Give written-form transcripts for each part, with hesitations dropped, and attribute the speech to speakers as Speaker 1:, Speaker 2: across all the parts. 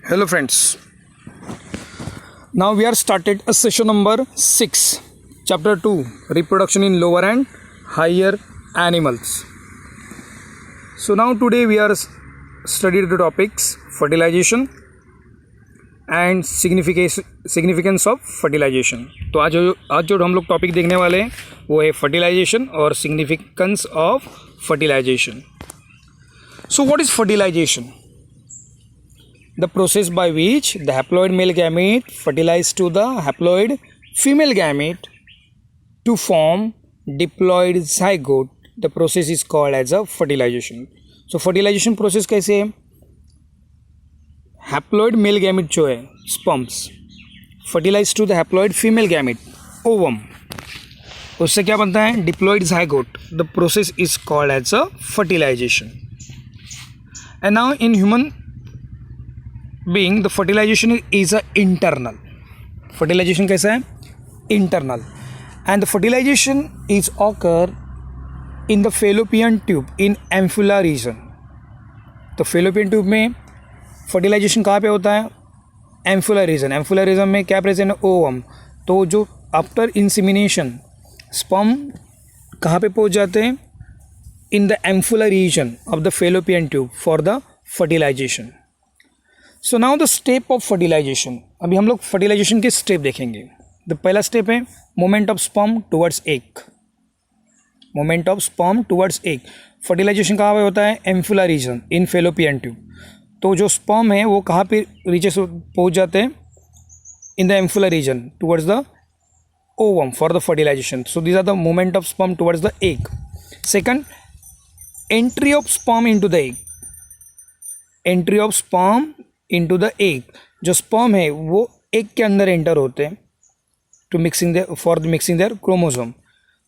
Speaker 1: Hello friends, now we are started a session number 6, chapter 2, reproduction in lower and higher animals. So now today we are studied the topics fertilization and significance of fertilization. तो आज जो हम लोग topic देखने वाले हैं वो है fertilization और significance of fertilization. So what is fertilization? The process by which the haploid male gamete fertilize to the haploid female gamete to form diploid zygote. The process is called as a fertilization. So fertilization process कैसे है? Haploid male gamete जो है sperms fertilize to the haploid female gamete ovum. उससे क्या बनता है? Diploid zygote. The process is called as a fertilization. And now in human being the fertilization is a internal. Fertilization कैसा है? Internal. And the fertilization is occur in the fallopian tube in ampulla region. तो fallopian tube में fertilization कहाँ पे होता है? Ampulla region. Ampulla region में क्या present है? Ovum. तो जो after insemination sperm कहाँ पे पहुँच जाते हैं? In the ampulla region of the fallopian tube for the fertilization. So now the step of fertilization. अभी हम लोग फर्टिलाइजेशन के स्टेप देखेंगे. द पहला स्टेप है moment of sperm towards egg. Moment of sperm towards egg. Fertilization कहाँ पे होता है? Ampulla region in fallopian tube. तो जो स्पर्म है वो कहाँ पे रीचेस पहुँच जाते हैं? In the ampulla region towards the ovum for the fertilization. So these are the moment of sperm towards the egg. Second, entry of sperm into the egg. Entry of sperm into the egg. जो sperm है वो egg के अंदर enter होते हैं to mixing the for mixing their chromosome.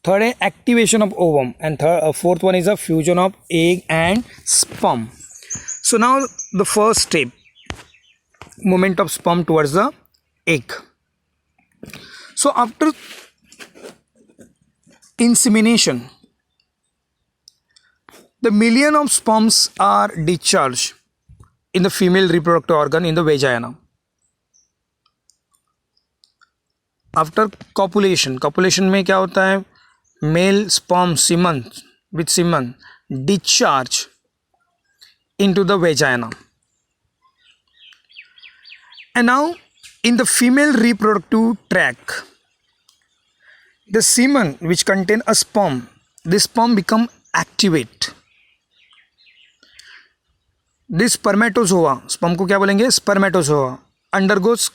Speaker 1: Third है activation of ovum and fourth one is a fusion of egg and sperm. So now the first step, moment of sperm towards the egg. So after insemination the million of sperms are discharged in the female reproductive organ in the vagina. After copulation में क्या होता है? Male sperm semen discharge into the vagina. And now in the female reproductive tract, the semen which contain a sperm, this sperm become activate. This spermatozoa, sperm को क्या बोलेंगे? Spermatozoa undergoes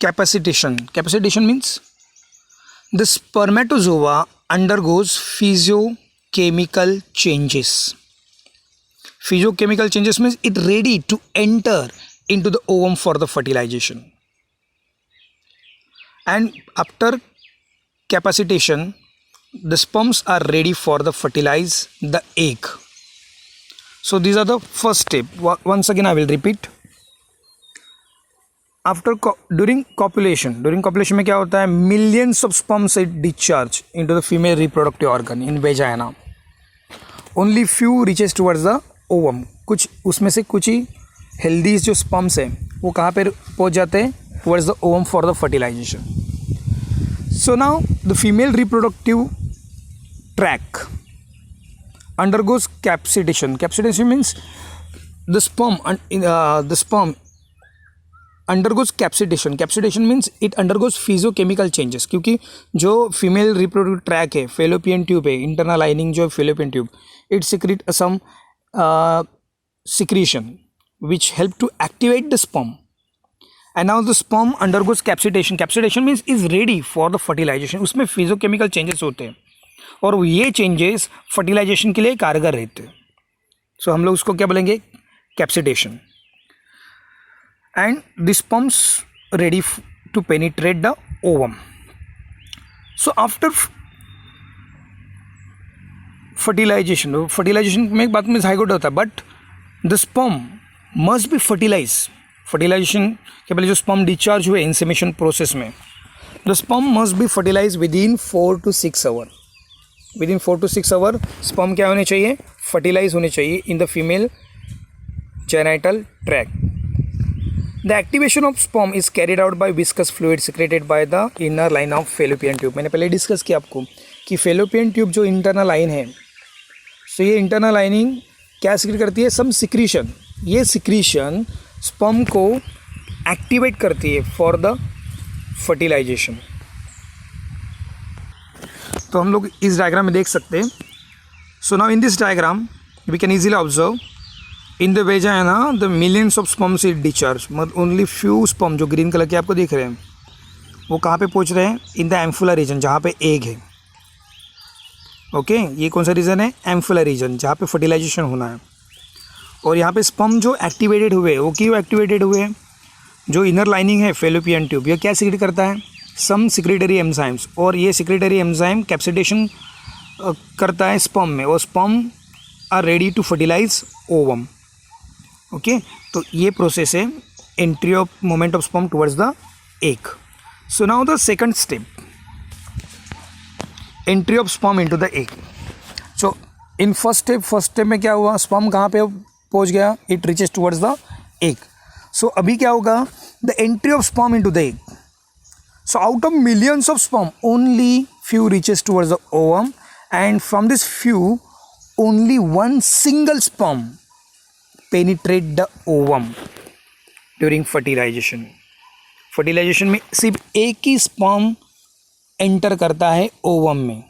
Speaker 1: capacitation. Capacitation means the spermatozoa undergoes physiochemical changes. Physiochemical changes means it ready to enter into the ovum for the fertilization. And after capacitation the sperms are ready for the fertilize the egg. So these are the first step. Once again I will repeat. After during copulation में क्या होता है? Millions of sperms discharge into the female reproductive organ in vagina. Only few reaches towards the ovum. कुछ उसमें से कुछ ही healthy जो sperms हैं वो कहाँ पे पहुँच जाते हैं? Towards the ovum for the fertilization. So now the female reproductive tract undergoes capsitation. Capsitation means the sperm undergoes capsitation. Capsitation means it undergoes physiochemical changes. क्योंकि जो female reproductive tract है, fallopian tube है, internal lining जो है fallopian tube, it secrete some secretion which help to activate the sperm. And now the sperm undergoes capsitation. Capsitation means is ready for the fertilization. उसमें physiochemical changes होते हैं और ये changes fertilisation के लिए कारगर रहते हैं. सो हम लोग उसको क्या बोलेंगे? Capacitation. And the sperms ready to penetrate the ovum. So after fertilization में एक बात में ज़ाइगोट होता है, but the sperm must be fertilize. Fertilization के पहले जो स्पर्म डिस्चार्ज हुए इंसेमिनेशन प्रोसेस में, the sperm must be fertilize within 4 to 6 hour. Within 4 to 6 hour sperm क्या होने चाहिए? फर्टिलाइज होने चाहिए in the female genital tract. The activation of sperm is carried out by viscous fluid secreted by the inner line of fallopian tube. मैंने पहले discuss किया आपको कि फेलोपियन ट्यूब जो इंटरनल लाइन है, सो ये इंटरनल लाइनिंग क्या सिक्रेट करती है, सम सिक्रीशन. ये सिक्रीशन स्पर्म को एक्टिवेट करती है फॉर द फर्टिलाइजेशन. तो हम लोग इस डायग्राम में देख सकते हैं. So now in this diagram we can easily observe in the vagina the millions of sperms is discharge. मतलब ओनली फ्यू स्पर्म जो ग्रीन कलर के आपको दिख रहे हैं वो कहाँ पे पहुँच रहे हैं, इन द एम्फुला रीजन जहाँ पे एग है. ओके ये कौन सा रीजन है, एम्फुला रीजन जहाँ पे फर्टिलाइजेशन होना है. और यहाँ पे स्पर्म जो एक्टिवेटेड हुए वो क्यों एक्टिवेटेड हुए, जो इनर लाइनिंग है फेलोपियन ट्यूब ये क्या सिक्रेट करता है, सम सिक्रेटरी एंजाइम्स. और ये सिक्रेटरी एंजाइम कैप्सिटेशन करता है स्पर्म में, और sperm are ready to fertilize ovum. Okay तो ये प्रोसेस है entry of moment of sperm towards the egg. So now the second step, entry of sperm into the egg. So in first step में क्या हुआ, sperm कहाँ पे पहुँच गया, it reaches towards the egg. So अभी क्या होगा, the entry of sperm into the egg. So out of millions of sperm, only few reaches towards the ovum, and from this few, only one single sperm penetrate the ovum during fertilization. Fertilization में सिर्फ एक ही sperm enter करता है ovum में.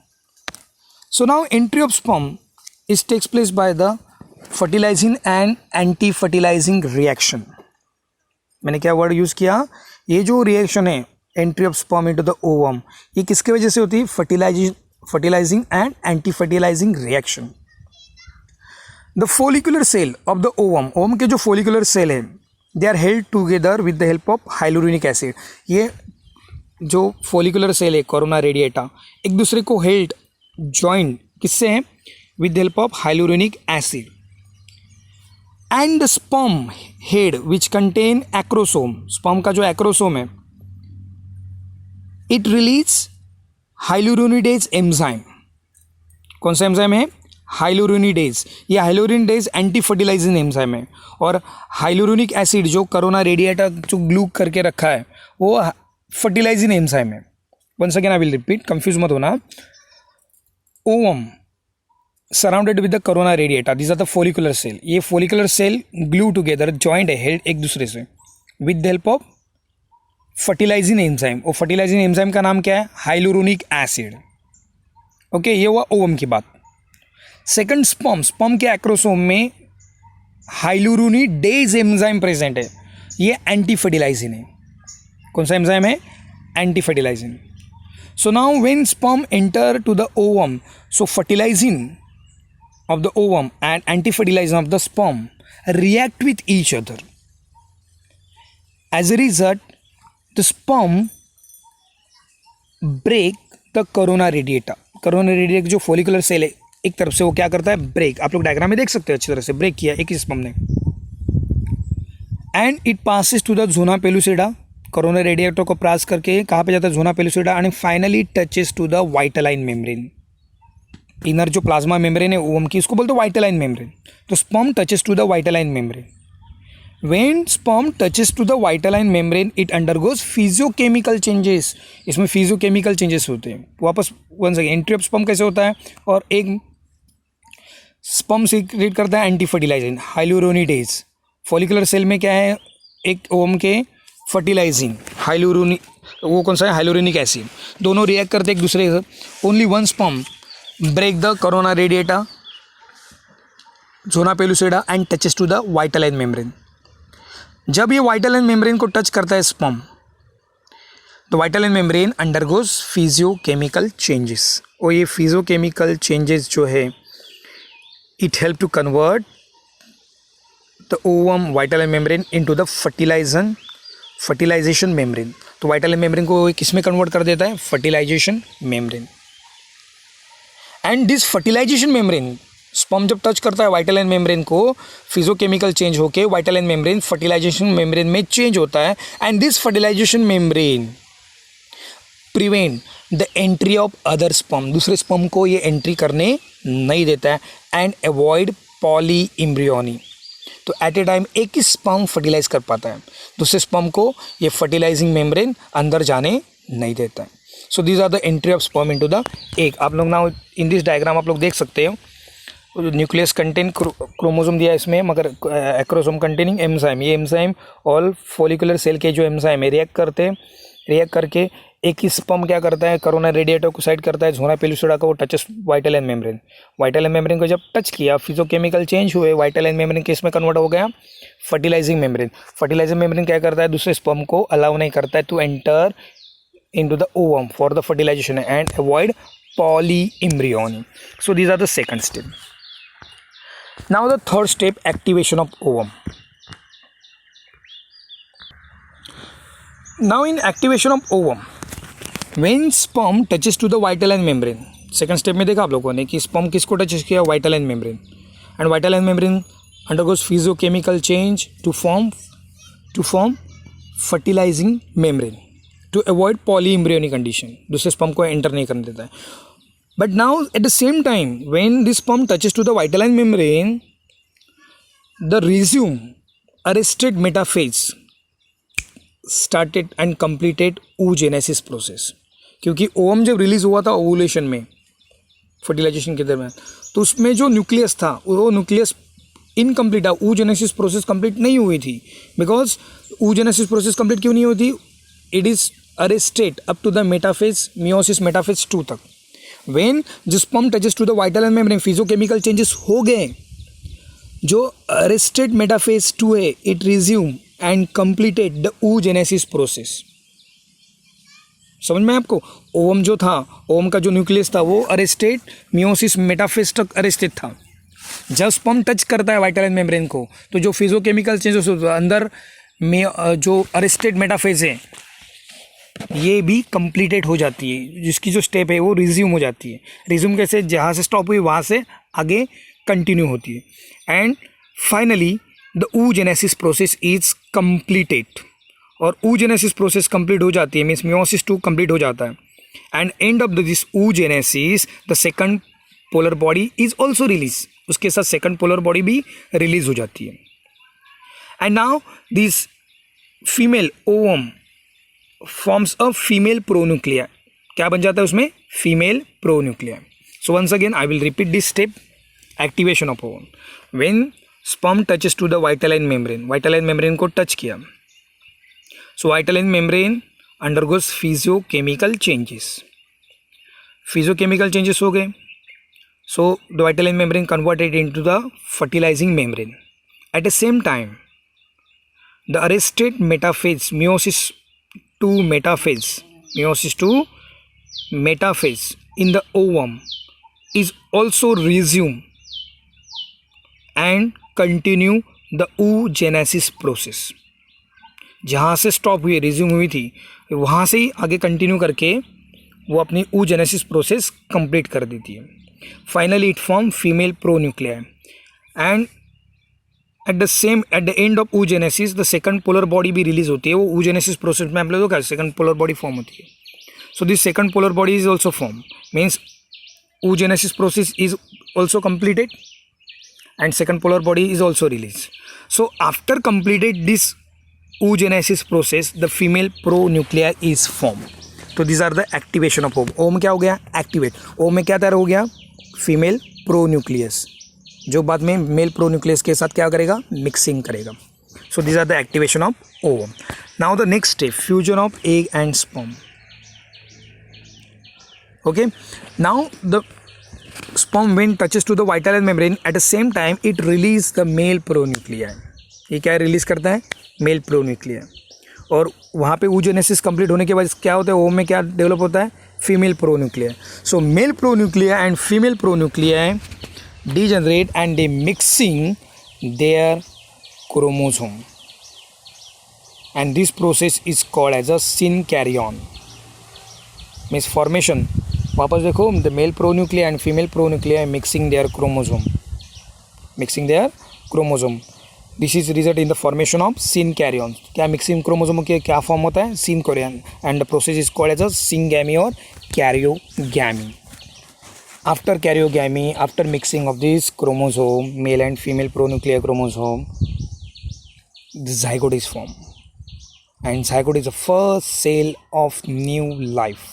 Speaker 1: So now entry of sperm is takes place by the fertilizing and anti-fertilizing reaction. मैंने क्या word use किया, ये जो रिएक्शन है entry of sperm into the ovum, ये किसके वजह से होती है, fertilizing and anti fertilizing reaction. The follicular cell of the ovum, ovum के जो फोलिकुलर सेल है they are held together with the help of hyaluronic acid. ये जो फोलिकुलर सेल है कोरोना रेडिएटा एक दूसरे को हेल्ड जॉइंट किससे है, with the help of hyaluronic acid. And the sperm head which contain acrosome, sperm का जो एक्रोसोम है इट रिलीज हाइलुरोनिडेज एंजाइम. कौन सा एंजाइम है, हाइलुरोनिडेज. ये हाइलुरोनिडेज एंटी फर्टिलाइजिंग एंजाइम है. और हाइलुरोनिक एसिड जो कोरोना रेडिएटा जो ग्लू करके रखा है वो फर्टिलाइजिंग एंजाइम है. Once again I will repeat, confuse मत होना. Ovum surrounded with the corona radiata, this are the follicular cell. ये follicular cell glue together joint है हेल्ड एक दूसरे से with the help of fertilizing enzyme. और fertilizing enzyme का नाम क्या है, हाइलुरोनिक एसिड. ओके ये हुआ ओवम की बात. सेकंड स्पर्म के एक्रोसोम में हाइलुरोनिडेज एंजाइम प्रेजेंट है, ये एंटी फर्टिलाइजिंग है. कौन सा एंजाइम है, anti fertilizing. So now when sperm enter to the ovum, so fertilizing of the ovum and anti fertilizing of the sperm react with each other. As a result, the sperm break the corona radiata. Corona radiata जो follicular cell है एक तरफ से वो क्या करता है, break. आप लोग डायग्राम में देख सकते हो अच्छी तरह से ब्रेक किया एक ही स्पर्म ने. And it passes to the zona pellucida, corona radiata को पास करके कहाँ पे जाता है, zona pellucida. And finally touches to the vitelline membrane. Inner जो प्लाज्मा मेम्ब्रेन है ओवम की, उसको बोलते हैं वाइटलाइन मेम्ब्रेन. तो sperm touches to the vitelline membrane. When sperm touches to the vitelline membrane, it undergoes physiochemical changes. इसमें physiochemical changes होते हैं. वापस once again entry of sperm कैसे होता है, और एक sperm secrete करता है anti fertilizing hyaluronidase. Follicular cell में क्या है, एक ओवम के फर्टिलाइजिंग हाइलुरोनिक, वो कौन सा है, हाइलुरोनिक एसिड. दोनों रिएक्ट करते एक दूसरे से. Only one sperm break the corona radiata, zona pellucida and touches to the vitelline membrane. जब ये वाइटलाइन मेम्ब्रेन को टच करता है स्पर्म, तो vitelline membrane undergoes physiochemical changes. और ये फिजियोकेमिकल चेंजेस जो है it help to convert the ovum vitelline membrane into the fertilization membrane. तो वाइटलाइन मेम्ब्रेन को किस में कन्वर्ट कर देता है, fertilization membrane. And this fertilization membrane, sperm जब टच करता है वाइटलाइन मेम्ब्रेन को, फिजियोकेमिकल चेंज होके वाइटलाइन मेम्ब्रेन फर्टिलाइजेशन मेम्ब्रेन में चेंज होता है. And this fertilization membrane prevent the entry of other sperm, दूसरे स्पर्म को ये एंट्री करने नहीं देता है. And avoid poly embryony. तो एट ए टाइम एक ही स्पर्म फर्टिलाइज कर पाता है, दूसरे स्पर्म को ये फर्टिलाइजिंग मेम्ब्रेन अंदर जाने नहीं देता है. So these are the entry of sperm into the egg. आप लोग नाउ इन दिस डायग्राम आप लोग देख सकते हो न्यूक्लियस कंटेन क्रोमोसोम दिया है इसमें, मगर एक्रोसोम कंटेनिंग एंजाइम. ये एंजाइम ऑल फॉलिकुलर सेल के जो एंजाइम है रिएक्ट करते हैं, रिएक्ट करके एक ही स्पर्म क्या करता है, कोरोना रेडिएटर को साइड करता है झोना पेलुसिडा का, वो touches vital and membrane. Vital and membrane को जब टच किया फिजियोकेमिकल चेंज हुए, वाइटल एंड मेम्ब्रेन केस में कन्वर्ट हो गया फर्टिलाइजिंग मेम्ब्रेन. फर्टिलाइजिंग मेम्ब्रेन क्या करता है, दूसरे स्पर्म को अलाउ नहीं करता है to enter into the ovum for the fertilization and avoid polyembryony. So these are the second step. Now the third step, activation of ovum. Now in activation of ovum, when sperm touches to the vital end membrane, second step में देखा आप लोगों ने कि sperm किसको touches किया, vital end membrane, and vital end membrane undergoes physiochemical change to form fertilizing membrane to avoid polyembryonic condition. दूसरे sperm को enter नहीं करने देता है. But now at the same time when this sperm touches to the vital end membrane, the resume arrested metaphase started and completed oogenesis process. क्योंकि ovum जब release हुआ था ओवुलेशन में फर्टिलाइजेशन के दरम्यान, तो उसमें जो न्यूक्लियस था वो न्यूक्लियस इनकम्प्लीट था, oogenesis प्रोसेस कंप्लीट नहीं हुई थी. बिकॉज oogenesis प्रोसेस कंप्लीट क्यों नहीं हुई थी, it is arrested up to the metaphase meiosis metaphase 2 तक. व्हेन जो sperm touches to the vital and membrane physiochemical changes हो गए, जो अरेस्टेड मेटाफेज 2 है it resume and completed the oogenesis process. समझ में आपको, ओवम जो था, ओवम का जो न्यूक्लियस था वो अरेस्टेड मियोसिस मेटाफेज तक अरेस्टेड था. जब स्पर्म टच करता है वाइटल एंड मेम्ब्रेन को, तो जो फिजियोकेमिकल चेंजेस अंदर में जो अरेस्टेड मेटाफेज है ये भी कंप्लीटेड हो जाती है, जिसकी जो स्टेप है वो रिज्यूम हो जाती है. रिज्यूम कैसे, जहाँ से स्टॉप हुई वहाँ से आगे कंटिन्यू होती है. And finally the oogenesis process is completed. और oogenesis प्रोसेस कंप्लीट हो जाती है मीन्स मियोसिस 2 कंप्लीट हो जाता है. And end of this oogenesis the second polar body is also release. उसके साथ सेकंड पोलर बॉडी भी रिलीज हो जाती है. And now this female ovum forms a female pronuclei. क्या बन जाता है उसमें, female pronuclei. So once again I will repeat this step, activation of ovum. When sperm touches to the vital and membrane, vital and membrane को touch किया, so vital and membrane undergoes physiochemical changes. Physiochemical changes हो गए, so the vital and membrane converted into the fertilizing membrane. At the same time the arrested metaphase meiosis 2 metaphase in the ovum is also resume and continue the oogenesis process. जहाँ से stop हुई resume हुई थी वहाँ से ही आगे continue करके वो अपनी oogenesis प्रोसेस कंप्लीट कर देती है. Finally it form female pronuclei and at the end of oogenesis the second polar body भी रिलीज होती है. वो oogenesis प्रोसेस में हम लोग क्या सेकंड पोलर बॉडी फॉर्म होती है. So this second polar body is also form means oogenesis process is also completed and second polar body is also released. So after completed this oogenesis process the female pronuclei is formed. तो these are the activation of ovum. ovum क्या हो गया, activate. ovum में क्या तैयार हो गया, female pronucleus, जो बाद में मेल प्रोन्यूक्लियस के साथ क्या करेगा, मिक्सिंग करेगा. So these are the activation of ovum. Now the next step, fusion of egg and sperm. Okay, now the sperm when touches to the vital end membrane at the same time it release the male pronuclei. ये क्या release करता है, mail प्रोन्यूक्लिया. और वहाँ पे oogenesis complete होने के बाद क्या होता है, ओवम में क्या डेवलप होता है, female pronuclei. So male pronuclei and female pronuclei degenerate and they mixing their chromosome and this process is called as a synkaryon. means formation, वापस देखो, the male pronuclei and female pronuclei mixing their chromosome. This is result in the formation of synkaryon. क्या mixing chromosome के क्या form होता है, synkaryon, and the process is called as a syngamy or karyogamy. After karyogamy, after mixing of this chromosome, male and female pronuclear chromosome, the zygote is formed, and zygote is the first cell of new life.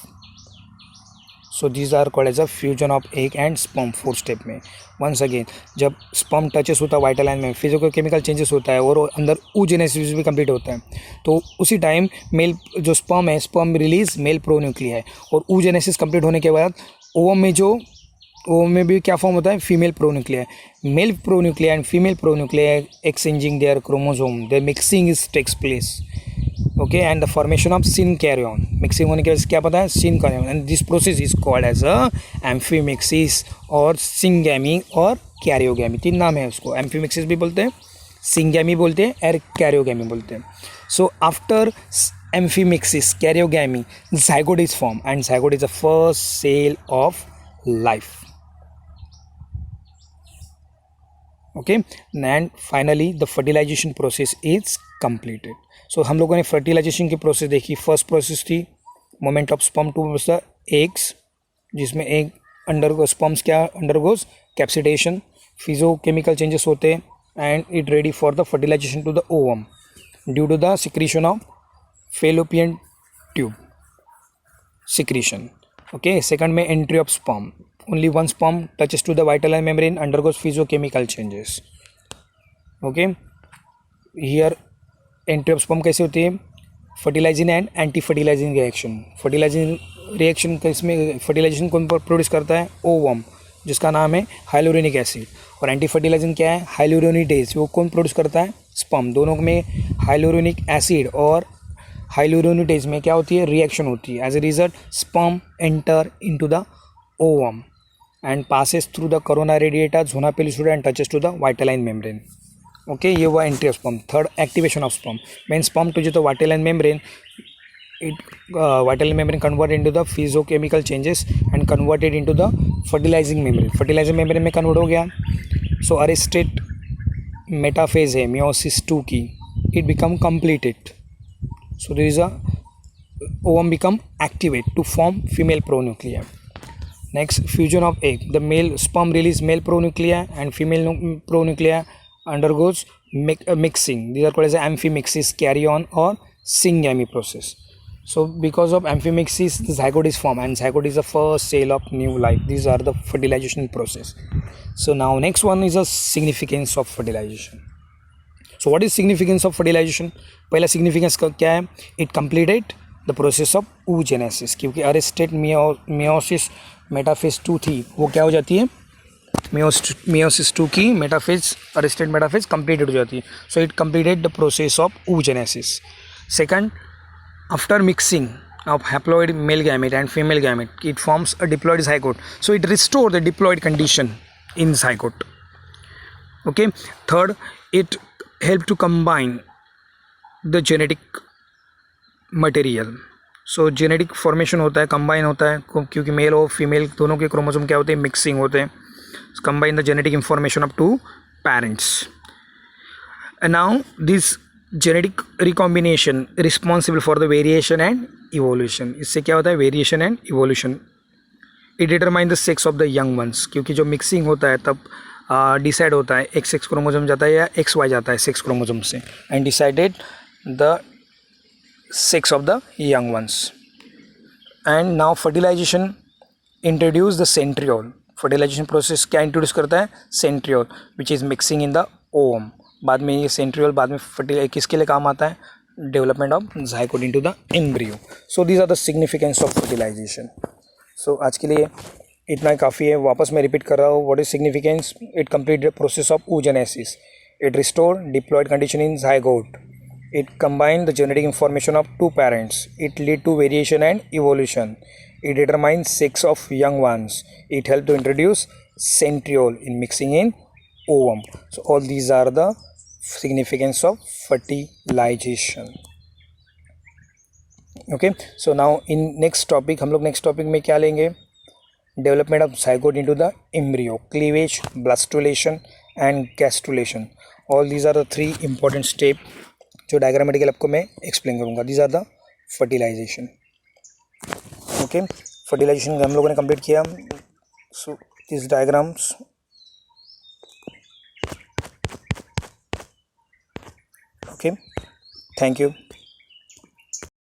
Speaker 1: So these are called as a fusion of egg and sperm, 4 step में. Once again जब sperm touches होता है vital line में, physical chemical changes होता है और अंदर oogenesis भी कंप्लीट होता है. तो उसी टाइम मेल जो स्पर्म है, स्पर्म रिलीज मेल प्रोन्यूक्लिया है, और oogenesis कंप्लीट होने के बाद ओवम में भी क्या फॉर्म होता है, female pronuclei. Male pronuclei and female pronuclei exchanging their chromosome, their mixing is takes place. Okay, and the formation of synkaryon, mixing होने के वजह से क्या पता है, synkaryon, and this process is called as a amphimixis और syngamy और karyogamy. 3 नाम है उसको, एम्फीमिक्सिस भी बोलते हैं, सिंगैमी बोलते हैं और कैरियोगैमी बोलते हैं. So after amphimixis, karyogamy, zygote is formed, and zygote is the first cell of life. Okay, and finally the fertilization process is completed. So हम लोगों ने फर्टिलाइजेशन की प्रोसेस देखी. फर्स्ट प्रोसेस थी moment of sperm to the eggs, जिसमें egg sperms क्या undergoes capacitation, physiochemical changes होते हैं, and it ready for the fertilization to the ovum due to the secretion of fallopian tube secretion. Okay, second में entry of sperm, only one sperm touches to the vital line membrane, undergoes physiochemical changes. Okay, here entry of sperm कैसे होती है, fertilizing and anti fertilizing reaction. Fertilising reaction किसमें, fertilisation कौन produce करता है, ovum, जिसका नाम है हाइलोरेनिक एसिड. और एंटी फर्टिलाइजिंग क्या है, हाइलोरोनिडेज, वो कौन प्रोड्यूस करता है, स्पर्म. दोनों में हाइलोरेनिक एसिड और हाइलोरोनिडेज में क्या होती है, रिएक्शन होती है. As a result sperm enter into the ovum and passes through the corona radiata, zona pellucida and touches to the vitelline membrane. Okay, ये हुआ entry of sperm. Third, activation of sperm. When sperm touches the vitelline membrane, it vitelline membrane converted into the physiochemical changes and converted into the fertilizing membrane. fertilizing membrane में convert हो गया. सो arrested metaphase है meiosis 2 की, it become completed. So there is a ovum become activate to form female pronuclei. Next, fusion of egg. The male sperm release male pronuclei and female pronuclei undergoes mixing. These are called as amphimixis, carry-on or syngamy process. So because of amphimixis, the zygote is formed, and zygote is the first cell of new life. These are the fertilization process. So now next one is the significance of fertilization. So what is significance of fertilization? पहला significance क्या है? It completed the process of oogenesis. क्योंकि arrested meiosis metaphase 2 थी, वो क्या हो जाती है, meiosis 2 की मेटाफेज, अरेस्टेड मेटाफेज कंप्लीटेड हो जाती है. So it completed the process of oogenesis. Second, after mixing of haploid male gamete and female gamete, it forms a diploid zygote. So it restores the diploid condition in zygote. Okay, third, it help to combine the genetic material. So genetic formation होता है, combine होता है, क्योंकि mail और female दोनों के chromosome क्या होते हैं, मिक्सिंग होते हैं. Combine the genetic information of 2 parents. And now this genetic recombination responsible for the variation and evolution. इससे क्या होता है, variation and evolution. It determine the sex of the young ones, क्योंकि जो मिक्सिंग होता है तब डिसाइड होता है एक्स एक्स क्रोमोसोम जाता है या एक्स वाई जाता है सेक्स क्रोमोसोम से, and decided the sex of the young ones. And now fertilization introduce the centriole. fertilization process क्या introduce करता है, centriole, which is mixing in the ovum. बाद में ये centriole बाद में किसके लिए काम आता है, development of zygote into the embryo. So these are the significance of fertilization. So आज के लिए इतना ही काफ़ी है. वापस मैं रिपीट कर रहा हूँ. what is significance? It complete the process of oogenesis. It restore diploid condition in zygote. It combines the genetic information of 2 parents. It lead to variation and evolution. It determines sex of young ones. It helps to introduce centriole in mixing in ovum. So all these are the significance of fertilization. Okay. So now in next topic, हम लोग next topic में क्या लेंगे, development of zygote into the embryo, cleavage, blastulation and gastrulation. All these are the 3 important steps जो diagrammatical आपको मैं explain करूँगा. These are the fertilization. Okay, fertilization हम लोगों ने कंप्लीट किया. So this diagrams okay, thank you.